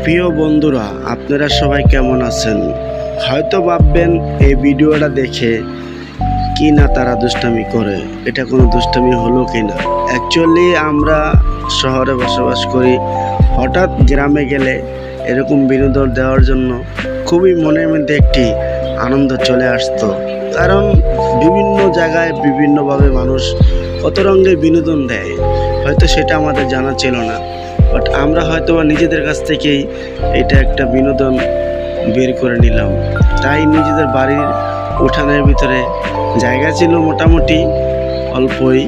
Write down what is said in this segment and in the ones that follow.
প্রিয় বন্ধুরা, আপনারা সবাই কেমন আছেন? হয়তো ভাববেন এই ভিডিওটা দেখে কি না তারা দুষ্টামি করে, এটা কোনো দুষ্টামি হলো কি না। অ্যাকচুয়ালি আমরা শহরে বসবাস করি, হঠাৎ গ্রামে গেলে এরকম বিনোদন দেওয়ার জন্য খুবই মনের মধ্যে একটি আনন্দ চলে আসতো। কারণ বিভিন্ন জায়গায় বিভিন্নভাবে মানুষ কত রঙের বিনোদন দেয়, হয়তো সেটা আমাদের জানা ছিল না। বাট আমরা হয়তো নিজেদের কাছ থেকেই এটা একটা বিনোদন বের করে নিলাম। তাই নিজেদের বাড়ির উঠানের ভিতরে জায়গা ছিল মোটামুটি অল্পই,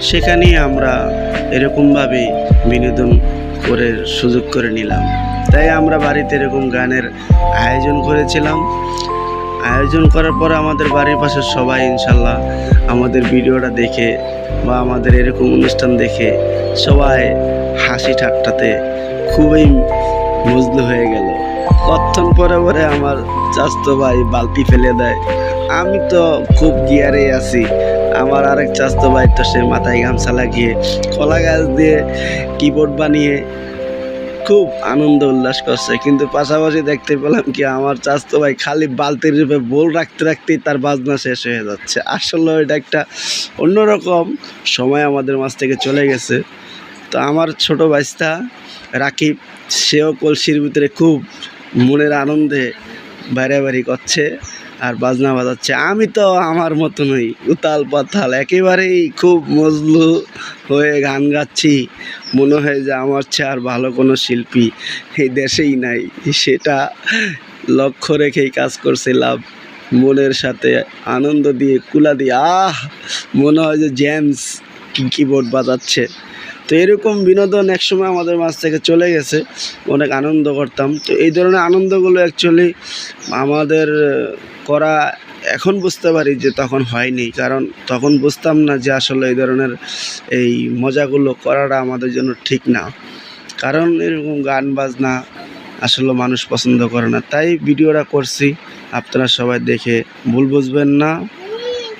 সেখানেই আমরা এরকমভাবে বিনোদন করে সুযোগ করে নিলাম। তাই আমরা বাড়িতে এরকম গানের আয়োজন করেছিলাম। আয়োজন করার পর আমাদের বাড়ির পাশে সবাই ইনশাল্লাহ আমাদের ভিডিওটা দেখে বা আমাদের এরকম অনুষ্ঠান দেখে সবাই হাসি ঠাট্টাতে খুবই মজলু হয়ে গেল। কতক্ষণ পরে পরে আমার চাচতো ভাই বালতি ফেলে দেয়, আমি তো খুব গিয়ারে আছি। আমার আরেক চাচতো ভাই তো সে মাথায় গামছা লাগিয়ে কলা গাছ দিয়ে কিবোর্ড বানিয়ে খুব আনন্দ উল্লাস করছে। কিন্তু পাশাপাশি দেখতে পেলাম কি আমার চাচতো ভাই খালি বালতির রূপে বোল রাখতে রাখতেই তার বাজনা শেষ হয়ে যাচ্ছে। আসলে এটা একটা অন্যরকম সময় আমাদের মাঝ থেকে চলে গেছে। তো আমার ছোট ভাইস্তা রাকিব, সেও কলসির ভিতরে খুব মনের আনন্দে বাড়াবাড়ি করছে আর বাজনা বাজাচ্ছে। আমি তো আমার মতনই উতাল পাতাল একেবারেই খুব মজলু হয়ে গান গাচ্ছি। মনে হয় যে আমার চেয়ে আর ভালো কোনো শিল্পী এই দেশেই নাই। সেটা লক্ষ্য রেখেই কাজ করছিলাম, মনের সাথে আনন্দ দিয়ে কুলা দিয়ে মনে হয় যে জেমস কিবোর্ড বাজাচ্ছে। তো এরকম বিনোদন একসময় আমাদের মাঝ থেকে চলে গেছে, অনেক আনন্দ করতাম। তো এই ধরনের আনন্দগুলো অ্যাকচুয়ালি আমাদের করা এখন বুঝতে পারি যে তখন হয়নি, কারণ তখন বুঝতাম না যে আসলে এই ধরনের এই মজাগুলো করাটা আমাদের জন্য ঠিক না। কারণ এরকম গান বাজনা আসলে মানুষ পছন্দ করে না, তাই ভিডিওটা করছি। আপনারা সবাই দেখে ভুল বুঝবেন না।